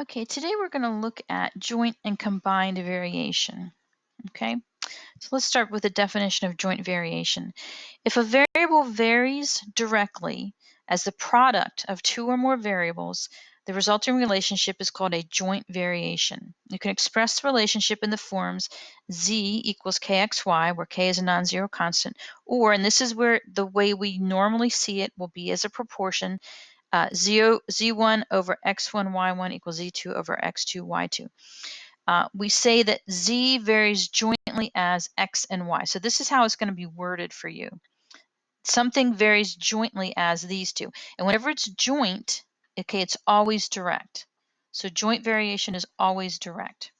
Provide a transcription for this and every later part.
Okay, today we're going to look at joint and combined variation. Okay, so let's start with the definition of joint variation. If a variable varies directly as the product of two or more variables, the resulting relationship is called a joint variation. You can express the relationship in the forms z equals kxy, where k is a non-zero constant, or, and this is where the way we normally see it will be as a proportion, z1 over x1, y1 equals z2 over x2, y2. We say that z varies jointly as x and y. So this is how it's going to be worded for you. Something varies jointly as these two. And whenever it's joint, okay, it's always direct. So joint variation is always direct.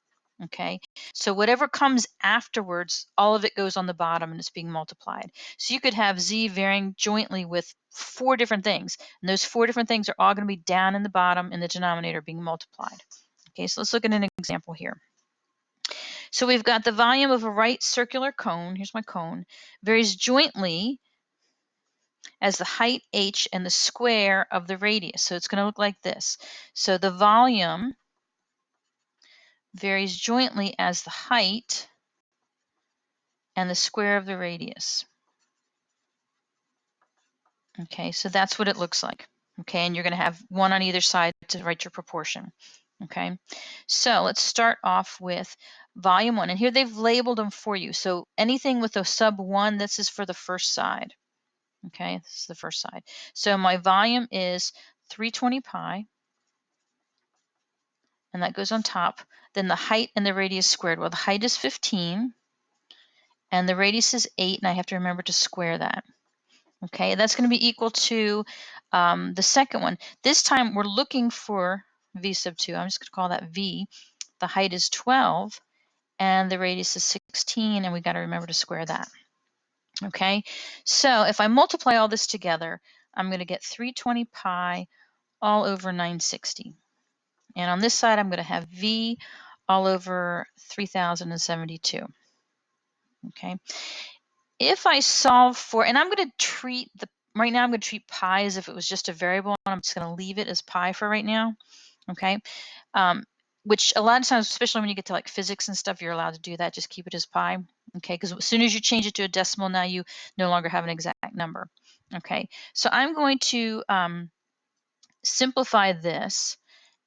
Okay, so whatever comes afterwards, all of it goes on the bottom and it's being multiplied. So you could have z varying jointly with 4 different things, and those 4 different things are all going to be down in the bottom in the denominator being multiplied. Okay, so let's look at an example here. So we've got the volume of a right circular cone, here's my cone, varies jointly as the height h and the square of the radius. So it's going to look like this. So the volume varies jointly as the height and the square of the radius. Okay, so that's what it looks like. Okay, and you're going to have one on either side to write your proportion. Okay, so let's start off with volume 1. And here they've labeled them for you. So anything with a sub 1, this is for the first side. Okay, this is the first side. So my volume is 320 pi. And that goes on top. Then the height and the radius squared. Well, the height is 15, and the radius is 8, and I have to remember to square that. Okay, that's going to be equal to the second one. This time we're looking for v sub 2. I'm just going to call that v. The height is 12, and the radius is 16, and we got to remember to square that. Okay, so if I multiply all this together, I'm going to get 320 pi all over 960. And on this side, I'm going to have v all over 3072. Okay. If I solve for, and I'm going to treat right now I'm going to treat pi as if it was just a variable, and I'm just going to leave it as pi for right now. Okay. Which a lot of times, especially when you get to like physics and stuff, you're allowed to do that. Just keep it as pi. Okay. Because as soon as you change it to a decimal, now you no longer have an exact number. Okay. So I'm going to simplify this,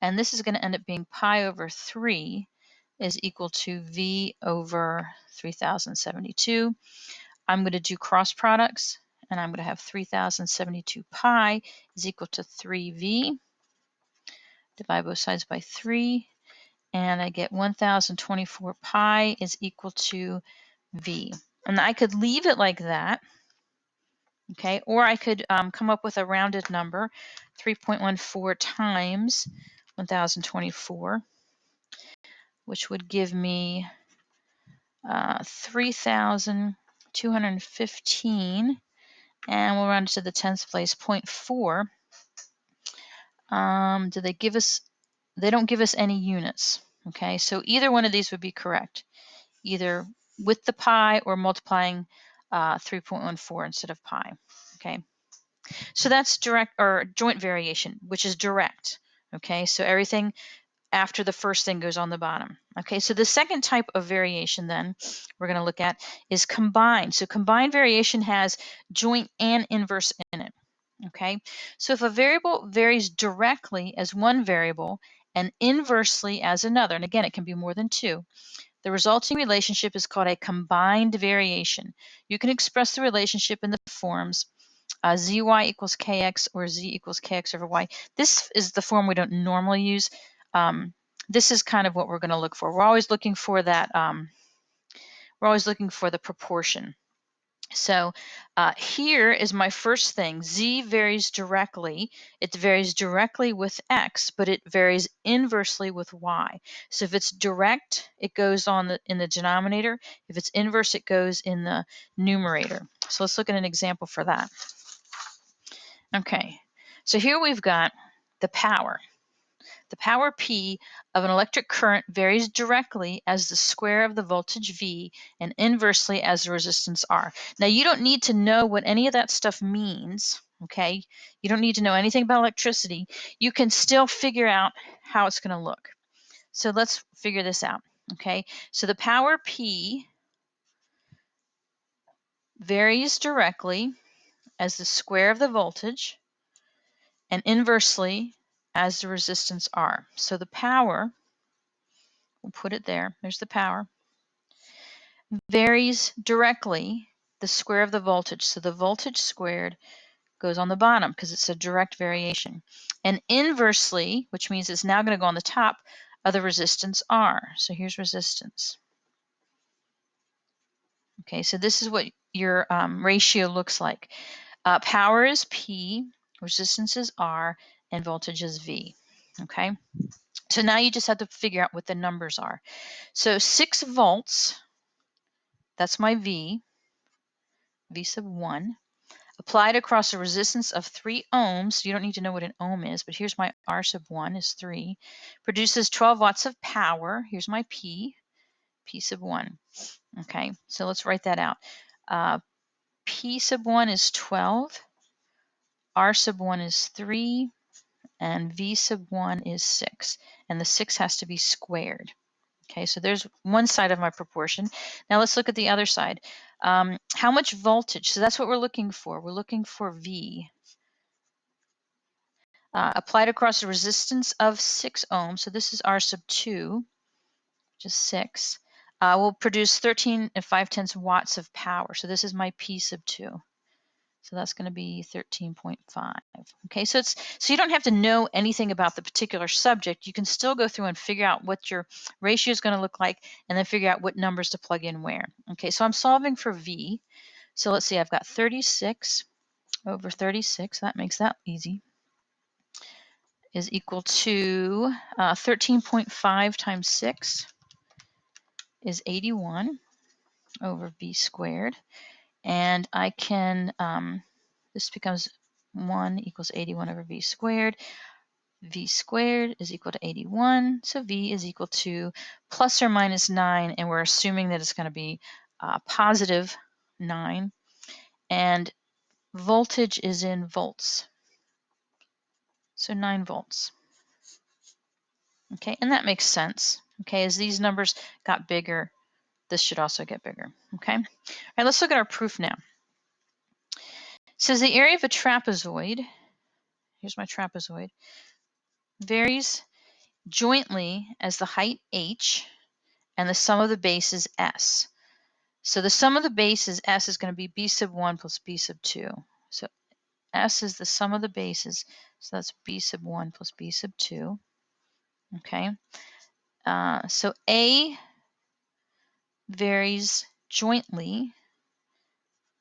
and this is going to end up being pi over 3 is equal to v over 3072. I'm going to do cross products, and I'm going to have 3072 pi is equal to 3v. Divide both sides by 3, and I get 1024 pi is equal to v. And I could leave it like that. Okay, or I could come up with a rounded number, 3.14 times 1024, which would give me 3,215, and we'll round it to the 10th place, 0.4. Do they give us, they don't give us any units. Okay, so either one of these would be correct, either with the pi or multiplying 3.14 instead of pi. Okay. So that's direct or joint variation, which is direct. Okay, so everything after the first thing goes on the bottom. Okay, so the second type of variation then we're going to look at is combined. So combined variation has joint and inverse in it. Okay, so if a variable varies directly as one variable and inversely as another, and again, it can be more than two, the resulting relationship is called a combined variation. You can express the relationship in the forms zy equals kx or z equals kx over y. This is the form we don't normally use. This is kind of what we're going to look for. We're always looking for that. We're always looking for the proportion. So here is my first thing. Z varies directly. It varies directly with x, but it varies inversely with y. So if it's direct, it goes on in the denominator. If it's inverse, it goes in the numerator. So let's look at an example for that. Okay, so here we've got the power. The power P of an electric current varies directly as the square of the voltage V and inversely as the resistance R. Now, you don't need to know what any of that stuff means, okay? You don't need to know anything about electricity. You can still figure out how it's going to look. So let's figure this out, okay? So the power P varies directly as the square of the voltage and inversely as the resistance R. So the power, we'll put it there, there's the power, varies directly the square of the voltage. So the voltage squared goes on the bottom because it's a direct variation. And inversely, which means it's now going to go on the top of the resistance R. So here's resistance. Okay, so this is what your ratio looks like. Power is P, resistance is R, and voltage is V. Okay, so now you just have to figure out what the numbers are. So 6 volts, that's my V, V sub 1, applied across a resistance of 3 ohms. You don't need to know what an ohm is, but here's my R sub 1 is 3, produces 12 watts of power. Here's my P, P sub 1. Okay, so let's write that out. P sub 1 is 12, R sub 1 is 3, and V sub 1 is 6. And the 6 has to be squared. Okay, so there's one side of my proportion. Now let's look at the other side. How much voltage? So that's what we're looking for. We're looking for V. Applied across a resistance of 6 ohms. So this is R sub 2, which is 6. Will produce 13 and 5/10 watts of power. So this is my P sub 2. So that's going to be 13.5. Okay, so you don't have to know anything about the particular subject. You can still go through and figure out what your ratio is going to look like and then figure out what numbers to plug in where. Okay, so I'm solving for V. So let's see, I've got 36 over 36. That makes that easy. Is equal to 13.5 times 6 is 81 over V squared. And I can, this becomes 1 equals 81 over V squared. V squared is equal to 81. So V is equal to plus or minus 9. And we're assuming that it's going to be positive 9. And voltage is in volts. So 9 volts. Okay, and that makes sense. Okay, as these numbers got bigger, this should also get bigger. Okay, all right, let's look at our proof now. It says the area of a trapezoid, here's my trapezoid, varies jointly as the height h and the sum of the bases s. So the sum of the bases s is going to be b sub 1 plus b sub 2. So s is the sum of the bases, so that's b sub 1 plus b sub 2. Okay, so a varies jointly,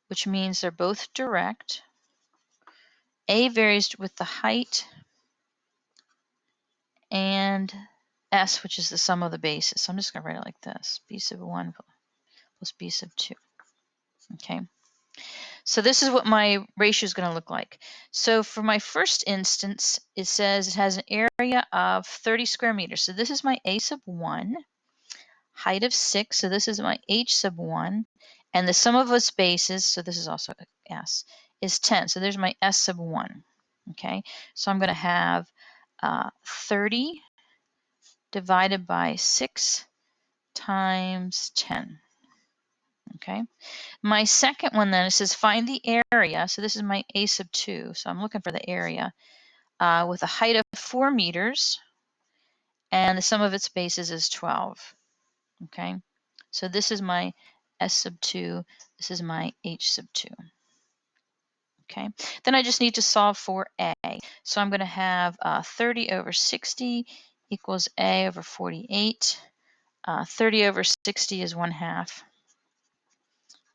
which means they're both direct. A varies with the height and s, which is the sum of the bases. So I'm just going to write it like this, b sub 1 plus b sub 2. Okay, so this is what my ratio is going to look like. So for my first instance, it says it has an area of 30 square meters. So this is my a sub 1, height of 6, so this is my h sub 1, and the sum of its bases, so this is also s, is 10. So there's my s sub 1. Okay, so I'm going to have 30 divided by 6 times 10. Okay, my second one then, it says find the area. So this is my a sub 2. So I'm looking for the area with a height of 4 meters, and the sum of its bases is 12. Okay, so this is my s sub 2. This is my h sub 2. Okay, then I just need to solve for a. So I'm going to have 30 over 60 equals a over 48. 30 over 60 is 1/2.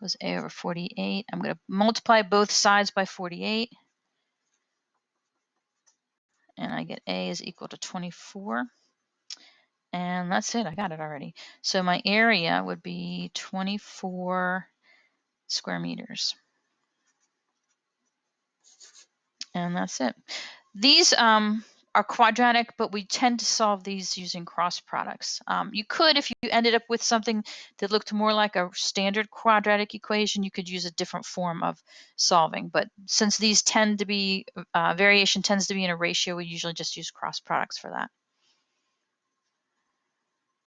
Was a over 48. I'm going to multiply both sides by 48. And I get a is equal to 24. And that's it. I got it already. So my area would be 24 square meters. And that's it. These are are quadratic, but we tend to solve these using cross products. You could, if you ended up with something that looked more like a standard quadratic equation, you could use a different form of solving. But since these tend to be, variation tends to be in a ratio, we usually just use cross products for that.